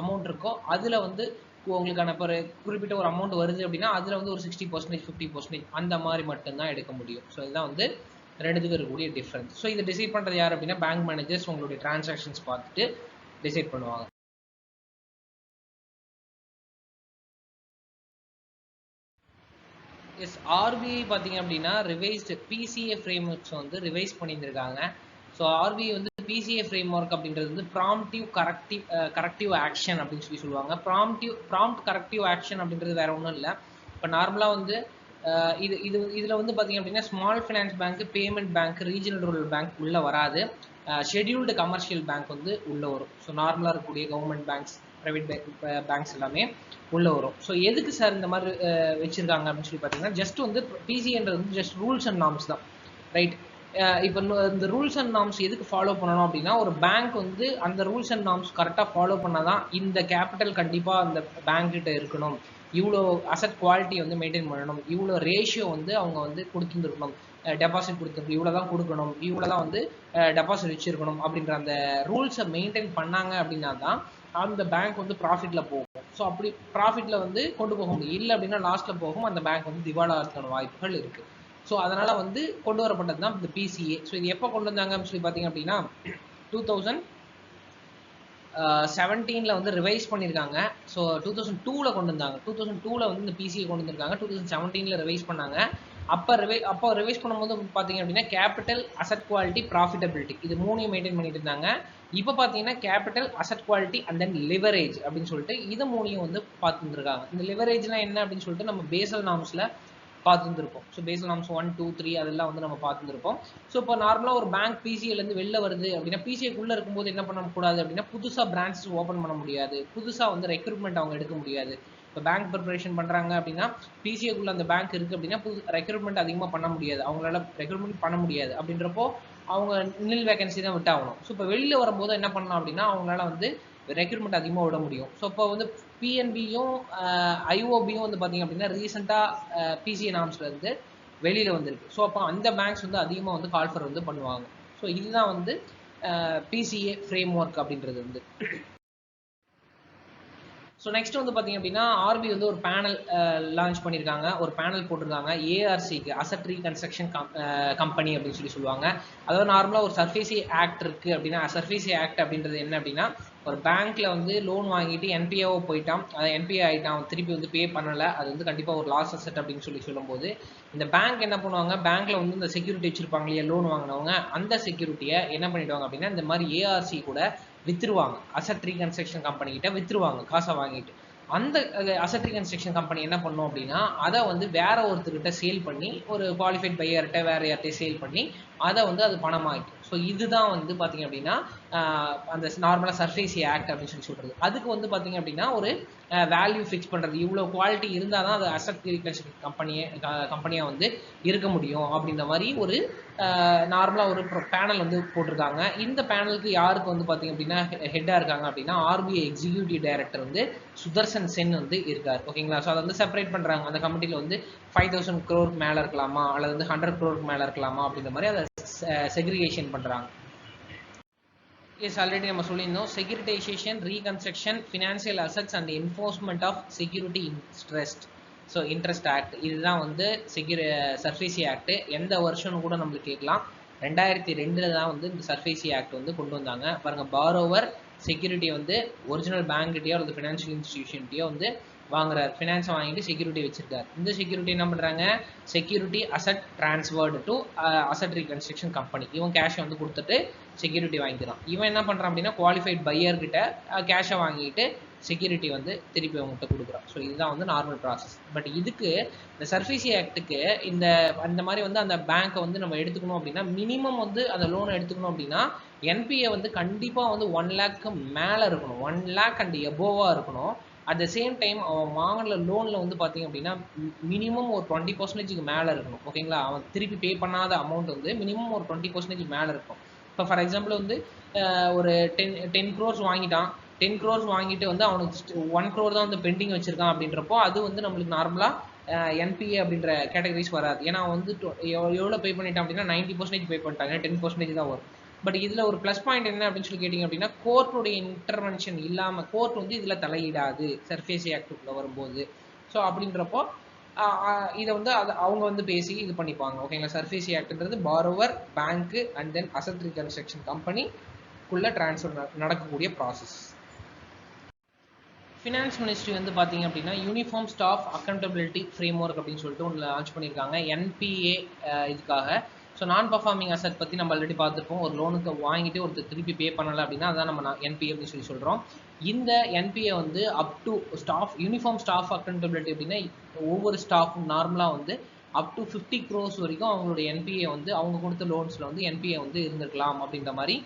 அமௌண்ட் இருக்கோ அதில் வந்து உங்களுக்கான இப்போ குறிப்பிட்ட ஒரு அமௌண்ட் வருது அப்படின்னா அதில் வந்து ஒரு 60%, 50% அந்த மாதிரி மட்டும்தான் எடுக்க முடியும். ஸோ இதுதான் வந்து ரெண்டுத்துக்கு இருக்கக்கூடிய டிஃப்ரென்ஸ். ஸோ இதை டிசைட் பண்ணுறது யார் அப்படின்னா பேங்க் மேனேஜர்ஸ் உங்களுடைய டிரான்சாக்ஷன்ஸ் பார்த்துட்டு டிசைட் பண்ணுவாங்க. எஸ், ஆர்பிஐ பார்த்தீங்க அப்படின்னா ரிவைஸ்டு பிசிஏ ஃப்ரேம் ஒர்க்ஸ் வந்து ரிவைஸ் பண்ணியிருந்திருக்காங்க. ஸோ ஆர்பிஐ வந்து பிசிஏ ஃப்ரேம் ஒர்க் அப்படின்றது வந்து கரெக்டிவ் ஆக்ஷன் அப்படின்னு சொல்லுவாங்க. ப்ராம்ப்ட் கரெக்டிவ் ஆக்ஷன் அப்படின்றது வேற ஒன்றும் இல்லை. இப்போ நார்மலாக வந்து இதில் வந்து பார்த்தீங்க அப்படின்னா small finance bank, payment bank, regional rural bank உள்ளே வராது. ஷெட்யூல்டு கமர்ஷியல் பேங்க் வந்து உள்ளே வரும். ஸோ நார்மலாக இருக்கக்கூடிய கவர்மெண்ட் பேங்க்ஸ், ப்ரைவேட் பேங்க்ஸ் எல்லாமே உள்ளே வரும். ஸோ எதுக்கு சார் இந்த மாதிரி வச்சுருக்காங்க அப்படின்னு சொல்லி பார்த்தீங்கன்னா ஜஸ்ட் வந்து பிசிஏன்றது வந்து ஜஸ்ட் ரூல்ஸ் அண்ட் நார்ம்ஸ் தான், ரைட்? இப்போ இந்த ரூல்ஸ் அண்ட் நார்ம்ஸ் எதுக்கு ஃபாலோ பண்ணணும் அப்படின்னா ஒரு பேங்க் வந்து அந்த ரூல்ஸ் அண்ட் நார்ம்ஸ் கரெக்டாக ஃபாலோ பண்ணால் தான் இந்த கேபிட்டல் கண்டிப்பாக அந்த பேங்க்கிட்ட இருக்கணும், இவ்வளோ அசட் குவாலிட்டி வந்து மெயின்டைன் பண்ணணும், இவ்வளோ ரேஷியோ வந்து அவங்க வந்து கொடுத்துருக்கணும், டெபாசிட் கொடுத்துருக்கு இவ்வளோ தான் கொடுக்கணும், இவ்வளோ தான் வந்து டெபாசிட் வச்சுருக்கணும் அப்படின்ற அந்த ரூல்ஸை மெயின்டைன் பண்ணாங்க அப்படின்னா தான் அந்த பேங்க் வந்து ப்ராஃபிட்டில் போகும். ஸோ அப்படி ப்ராஃபிட்டில் வந்து கொண்டு போக முடியும். இல்லை அப்படின்னா லாஸ்ட்டில் போகும், அந்த பேங்க் வந்து திவாலாகிறதுக்கான வாய்ப்புகள் இருக்குது. ஸோ அதனால் வந்து கொண்டு வரப்பட்டது தான் இந்த பிசிஏ. ஸோ இது எப்போ கொண்டு வந்தாங்க அப்படின்னு சொல்லி பார்த்தீங்க அப்படின்னா 2017 வந்து ரிவைஸ் பண்ணியிருக்காங்க. ஸோ 2002 கொண்டு வந்தாங்க. 2002 வந்து இந்த பிசிஏ கொண்டு வந்திருக்காங்க. 2017 ரிவைஸ் பண்ணாங்க. அப்போ ரிவைஸ் பண்ணும்போது பார்த்தீங்க அப்படின்னா கேபிட்டல், அசட் குவாலிட்டி, ப்ராஃபிட்டபிலிட்டி இது மூணையும் மெயின்டைன் பண்ணிட்டு இருந்தாங்க. இப்போ பார்த்தீங்கன்னா capital, asset quality and then leverage அப்படின்னு சொல்லிட்டு இது மூணையும் வந்து பார்த்துருக்காங்க. இந்த லிவரேஜ்னா என்ன அப்படின்னு சொல்லிட்டு நம்ம பேசல் நார்ம்ஸில் பார்த்துருந்துருப்போம். ஸோ பேசல் நார்ம்ஸ் 1, 2, 3 அதெல்லாம் வந்து நம்ம பார்த்துருப்போம். ஸோ இப்போ நார்மலாக ஒரு பேங்க் பிசிஏலேருந்து வெளில வருது அப்படின்னா பிசிஏக்குள்ளே இருக்கும்போது என்ன பண்ணக்கூடாது அப்படின்னா புதுசாக பிரான்ச்சஸ் ஓப்பன் பண்ண முடியாது, புதுசாக வந்து ரெக்ரூட்மெண்ட் அவங்க எடுக்க முடியாது. இப்போ பேங்க் ப்ரிப்பரேஷன் பண்ணுறாங்க அப்படின்னா பிசிஏக்குள்ளே அந்த பேங்க் இருக்குது அப்படின்னா ரெக்ரூட்மெண்ட் அதிகமாக பண்ண முடியாது, அவங்களால ரெக்ரூட்மெண்ட் பண்ண முடியாது. அப்படின்றப்போ அவங்க நில் வேகன்சி தான் விட்டாகணும். ஸோ இப்போ வெளியில் வரும்போது என்ன பண்ணலாம் அப்படின்னா அவங்களால வந்து ரெக்ரூட்மெண்ட் அதிகமாக விட முடியும். ஸோ இப்போ வந்து பிஎன்பியும் ஐஓபியும் வந்து பார்த்திங்க அப்படின்னா ரீசெண்டாக பிசிஏ நார்ம்ஸ்லேருந்து வெளியில் வந்திருக்கு. ஸோ அப்போ அந்த பேங்க்ஸ் வந்து அதிகமாக வந்து கால்ஃபர் வந்து பண்ணுவாங்க. ஸோ இதுதான் வந்து பிசிஏ ஃப்ரேம் ஒர்க் அப்படின்றது வந்து. ஸோ நெக்ஸ்ட் வந்து பார்த்தீங்க அப்படின்னா ஆர்பி வந்து ஒரு பேனல் லான்ச் பண்ணியிருக்காங்க, ஒரு பேனல் போட்டிருக்காங்க ஏஆர்சிக்கு, அசட் ரீகன்ஸ்ட்ரக்ஷன் கம்பெனி அப்படின்னு சொல்லுவாங்க. அதாவது நார்மலாக ஒரு சர்ஃபேசி ஆக்ட் இருக்குது அப்படின்னா சர்ஃபேசி ஆக்ட் அப்படின்றது என்ன அப்படின்னா ஒரு பேங்க்கில் வந்து லோன் வாங்கிட்டு என்பிஏவோ போயிட்டான், அது என்பிஏ ஆகிட்டான், திருப்பி வந்து பே பண்ணலை, அது வந்து கண்டிப்பாக ஒரு லாஸ் அசட் அப்படின்னு சொல்லும்போது இந்த பேங்க் என்ன பண்ணுவாங்க, பேங்க்கில் வந்து இந்த செக்யூரிட்டி வச்சுருப்பாங்க இல்லையா லோன் வாங்கினவங்க, அந்த செக்யூரிட்டியை என்ன பண்ணிவிடுவாங்க அப்படின்னா இந்த மாதிரி ஏஆர்சி கூட விற்றுருவாங்க, அசட் ரீகன்ஸ்ட்ரக்ஷன் கம்பெனிக்கிட்ட விற்றுருவாங்க காசை வாங்கிட்டு. அந்த அசட் ரீகன்ஸ்ட்ரக்ஷன் கம்பெனி என்ன பண்ணும் அப்படின்னா அதை வந்து வேற ஒருத்தர்கிட்ட சேல் பண்ணி ஒரு குவாலிஃபைட் பையர்கிட்ட வேற யார்கிட்ட சேல் பண்ணி அதை வந்து அது பணமாகிக்கும். ஸோ இதுதான் வந்து பார்த்தீங்க அப்படின்னா அந்த நார்மலாக சர்ஃபேசி ஆக்ட் அப்படின்னு சொல்கிறது. அதுக்கு வந்து பார்த்தீங்க அப்படின்னா ஒரு வேல்யூ ஃபிக்ஸ் பண்ணுறது, இவ்வளோ குவாலிட்டி இருந்தால் தான் அது அசட் ரீகன்ஸ்ட்ரக்ஷன் கம்பெனியாக வந்து இருக்க முடியும் அப்படின்ற மாதிரி ஒரு நார்மலாக ஒரு பேனல் வந்து போட்டிருக்காங்க. இந்த பேனலுக்கு யாருக்கு வந்து பார்த்தீங்க அப்படின்னா ஹெட்டாக இருக்காங்க அப்படின்னா ஆர்பிஐ எக்ஸிக்யூட்டிவ் டைரக்டர் வந்து சுதர்சன் சென் வந்து இருக்கார். ஓகேங்களா? ஸோ அதை வந்து செப்பரேட் பண்ணுறாங்க. அந்த கமிட்டியில் வந்து 5000 crore மேலே இருக்கலாமா அல்லது வந்து 100 crore மேலே இருக்கலாமா அப்படின்ற மாதிரி அதை செக்ரிகேஷன் பண்ணுறாங்க. எஸ் ஆல்ரெடி நம்ம சொல்லியிருந்தோம், securitisation, reconstruction, financial assets and enforcement of security interest act. இதுதான் வந்து சர்ஃபேசி ஆக்ட். எந்த வருஷம்னு கூட நம்மளுக்கு கேட்கலாம். 2002 தான் வந்து இந்த சர்ஃபேசி ஆக்ட் வந்து கொண்டு வந்தாங்க. பாருங்கள், பாரோவர் செக்யூரிட்டி வந்து ஒரிஜினல் பேங்க்கிட்டயோ அல்லது ஃபினான்ஷியல் இன்ஸ்டிடியூஷன்ட்டையோ வந்து வாங்குறாரு. ஃபினான்ஸை வாங்கிட்டு செக்யூரிட்டி வச்சிருக்காரு. இந்த செக்யூரிட்டி என்ன பண்ணுறாங்க, security asset transferred to asset reconstruction company. இவன் கேஷை வந்து கொடுத்துட்டு செக்யூரிட்டி வாங்கிக்கிறான். இவன் என்ன பண்ணுறான் அப்படின்னா, குவாலிஃபைட் பையர்கிட்ட கேஷை வாங்கிட்டு செக்யூரிட்டி வந்து திருப்பி அவங்ககிட்ட கொடுக்குறான். ஸோ இதுதான் வந்து நார்மல் ப்ராசஸ். பட் இதுக்கு இந்த சர்ஃபேசி ஆக்டுக்கு அந்த மாதிரி வந்து அந்த பேங்க்கை வந்து நம்ம எடுத்துக்கணும் அப்படின்னா, மினிமம் வந்து அந்த லோனை எடுத்துக்கணும் அப்படின்னா என்பிஏ வந்து கண்டிப்பாக வந்து 1 lakh மேலே இருக்கணும். 1 lakh அண்ட் எபோவாக இருக்கணும். அட் த சேம் டைம் அவன் வாங்கின லோனில் வந்து பார்த்தீங்க அப்படின்னா மினிமம் ஒரு 20% மேலே இருக்கணும். ஓகேங்களா, அவன் திருப்பி பே பண்ணாத அமௌண்ட் வந்து மினிமம் ஒரு 20% மேலே இருக்கும். இப்போ ஃபார் எக்ஸாம்பிள் வந்து ஒரு 10 crores வாங்கிட்டான். 10 crores வாங்கிட்டு வந்து அவனுக்கு 1 crore தான் வந்து பெண்டிங் வச்சிருக்கான். அப்படின்றப்போ அது வந்து நம்மளுக்கு நார்மலாக என்பிஏ அப்படின்ற கேட்டகரிஸ் வராது. ஏன்னா அவன் வந்து எவ்வளோ பே பண்ணிட்டான் அப்படின்னா 90% பே பண்ணிட்டாங்க, 10% தான் வரும். பட் இதில் ஒரு ப்ளஸ் பாயிண்ட் என்ன அப்படின்னு சொல்லி கேட்டிங்க அப்படின்னா, கோர்ட்டுடைய இன்டர்வென்ஷன் இல்லாமல் கோர்ட் வந்து இதில் தலையிடாது சர்ஃபேசி ஆக்டுக்குள்ளே வரும்போது. ஸோ அப்படின்றப்போ இதை வந்து அவங்க வந்து பேசி இது பண்ணிப்பாங்க. ஓகேங்களா, சர்ஃபேசி ஆக்ட்ன்றது borrower, bank and then asset reconstruction கம்பெனிக்குள்ளே ட்ரான்ஸ்ஃபர் நடக்கக்கூடிய ப்ராசஸ். ஃபினான்ஸ் மினிஸ்ட்ரி வந்து பார்த்தீங்க அப்படின்னா uniform staff accountability framework அப்படின்னு சொல்லிட்டு ஒன்று லான்ச் பண்ணியிருக்காங்க என்பிஏ இதுக்காக. ஸோ நான் பர்ஃபார்மிங் அசட் பற்றி நம்ம ஆல்ரெடி பார்த்துருப்போம். ஒரு லோனுக்கு வாங்கிட்டு ஒருத்தர் திருப்பி பே பண்ணலை அப்படின்னா அதான் நம்ம என்பிஏ அப்படின்னு சொல்லி சொல்கிறோம். இந்த என்பிஏ வந்து up to uniform staff accountability அப்படின்னா ஒவ்வொரு ஸ்டாஃபும் நார்மலாக வந்து அப் டு 50 crores வரைக்கும் அவங்களுடைய என்பிஏ வந்து அவங்க கொடுத்த லோன்ஸில் வந்து என்பிஏ வந்து இருந்திருக்கலாம் அப்படின்ற மாதிரி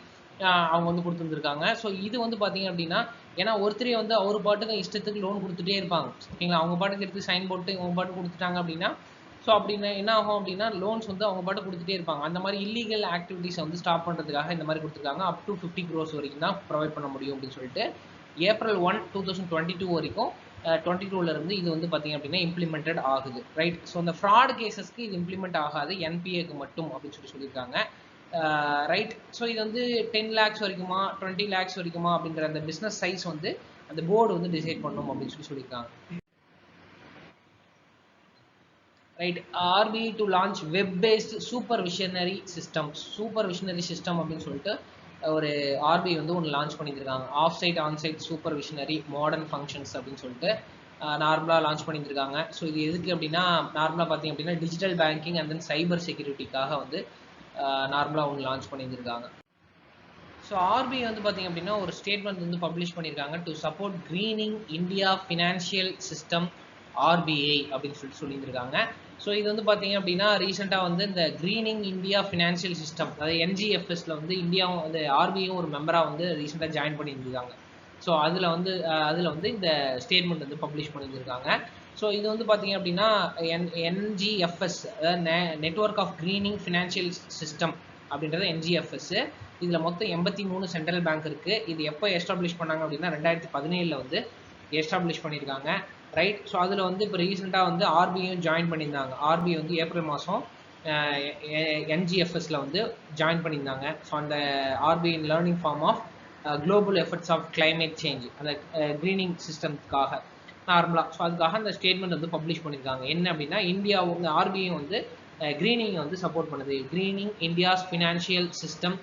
அவங்க வந்து கொடுத்துருந்துருக்காங்க. ஸோ இது வந்து பார்த்தீங்க அப்படின்னா, ஏன்னா ஒருத்தரே வந்து அவர் பாட்டுக்கு இஷ்டத்துக்கு லோன் கொடுத்துட்டே இருப்பாங்க. ஓகேங்களா, அவங்க பாட்டுக்கு எடுத்து சைன் போட்டு அவங்க பாட்டு கொடுத்துட்டாங்க அப்படின்னா, ஸோ அப்படின்னு என்ன ஆகும் அப்படின்னா லோன்ஸ் வந்து அவங்க பாட்டு கொடுத்துட்டே இருப்பாங்க. அந்த மாதிரி இல்லீகல் ஆக்டிவிட்டீஸை வந்து ஸ்டாப் பண்ணுறதுக்காக இந்த மாதிரி கொடுத்துருக்காங்க. அப் டு 50 crores வரைக்கும் தான் ப்ரொவைட் பண்ண முடியும் அப்படின்னு சொல்லிட்டு April 1, 2022 வரைக்கும் 22லேருந்து இது வந்து பார்த்தீங்க அப்படின்னா இம்ப்ளிமெண்டட் ஆகுது. ரைட். ஸோ அந்த ஃப்ராட் கேசஸ்க்கு இது இம்ப்ளிமெண்ட் ஆகாது, என்பிஏக்கு மட்டும் அப்படின்னு சொல்லியிருக்காங்க. ரைட். ஸோ இது வந்து 10 lakhs வரைக்குமா 20 lakhs வரைக்குமா அப்படிங்கிற அந்த பிஸ்னஸ் சைஸ் வந்து அந்த போர்டு வந்து டிசைட் பண்ணும் அப்படின்னு சொல்லியிருக்காங்க. Right. RBI to launch web based supervisory system அப்படின்னு சொல்லிட்டு ஒரு ஆர்பிஐ வந்து ஒன்று லான்ச் பண்ணியிருக்காங்க. Off site onsite supervisory modern functions அப்படின்னு சொல்லிட்டு நார்மலாக லான்ச் பண்ணியிருக்காங்க. ஸோ இது எதுக்கு அப்படின்னா, நார்மலாக பார்த்தீங்க அப்படின்னா டிஜிட்டல் பேங்கிங் அண்ட் தென் சைபர் செக்யூரிட்டிக்காக வந்து நார்மலாக ஒன்று லான்ச் பண்ணியிருக்காங்க. ஸோ ஆர்பிஐ வந்து பார்த்தீங்க அப்படின்னா ஒரு ஸ்டேட்மெண்ட் வந்து பப்ளிஷ் பண்ணியிருக்காங்க. To support greening India financial system RBI அப்படின்னு சொல்லியிருக்காங்க. ஸோ இது வந்து பார்த்தீங்க அப்படின்னா ரீசெண்டாக வந்து இந்த க்ரீனிங் இந்தியா ஃபினான்ஷியல் சிஸ்டம், அதாவது என்ஜிஎஃப்எஸ்ல வந்து இந்தியாவும் அந்த ஆர்பிஐயும் ஒரு மெம்பராக வந்து ரீசெண்டாக ஜாயின் பண்ணியிருக்காங்க. ஸோ அதில் வந்து இந்த ஸ்டேட்மெண்ட் வந்து பப்ளிஷ் பண்ணியிருக்காங்க. ஸோ இது வந்து பார்த்தீங்க அப்படின்னா என்ஜிஎஃப்எஸ், அதாவது network of greening financial system அப்படின்றது என்ஜிஎஃப்எஸ். இதில் மொத்தம் 83 சென்ட்ரல் பேங்க் இருக்குது. இது எப்போ எஸ்டாப்ளிஷ் பண்ணாங்க அப்படின்னா 2017 வந்து எஸ்டாப்ளிஷ் பண்ணியிருக்காங்க. ரைட். ஸோ அதில் வந்து இப்போ ரீசெண்டாக வந்து ஆர்பிஐயும் ஜாயின் பண்ணியிருந்தாங்க. ஆர்பிஐ வந்து ஏப்ரல் மாதம் என்ஜிஎஃப்எஸ்ல வந்து ஜாயின் பண்ணியிருந்தாங்க. ஸோ அந்த RBI learning from of global efforts of climate change, அந்த க்ரீனிங் சிஸ்டம்க்காக நார்மலாக. ஸோ அதுக்காக அந்த ஸ்டேட்மெண்ட் வந்து பப்ளிஷ் பண்ணியிருக்காங்க. என்ன அப்படின்னா, இந்தியா வந்து ஆர்பிஐ வந்து க்ரீனிங் வந்து சப்போர்ட் பண்ணுது, greening India's financial system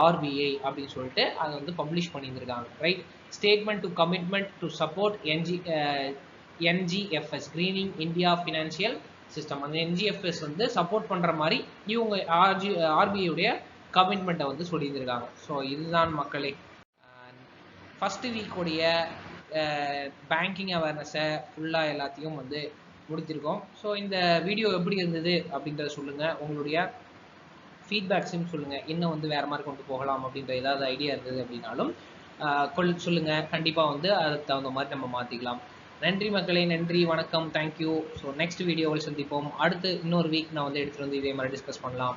RBI அப்படின்னு சொல்லிட்டு அதை வந்து பப்ளிஷ் பண்ணியிருக்காங்க. Right. Statement to commitment to support NGFS, greening India financial system. அந்த என்ஜிஎஃப்எஸ் வந்து சப்போர்ட் பண்ணுற மாதிரி இவங்க ஆர்பிஐடைய கமிட்மெண்ட்டை வந்து சொல்லியிருக்காங்க. ஸோ இதுதான் மக்களே ஃபஸ்ட்டு வீக்குடைய பேங்கிங் அவேர்னஸை ஃபுல்லாக எல்லாத்தையும் வந்து முடித்திருக்கோம். ஸோ இந்த வீடியோ எப்படி இருந்தது அப்படின்றத சொல்லுங்கள். உங்களுடைய ஃபீட்பேக்ஸையும் சொல்லுங்கள். இன்னும் வந்து வேறு மாதிரி கொண்டு போகலாம் அப்படின்ற ஏதாவது ஐடியா இருந்தது அப்படின்னாலும் சொல்லுங்கள். கண்டிப்பாக வந்து அதுக்கு தகுந்த மாதிரி நம்ம மாற்றிக்கலாம். நன்றி மக்களே, நன்றி, வணக்கம், தேங்க்யூ. ஸோ நெக்ஸ்ட் வீடியோவில் சந்திப்போம். அடுத்து இன்னொரு வீக் நான் வந்து எடுத்துகிட்டு வந்து இதே மாதிரி டிஸ்கஸ் பண்ணலாம்.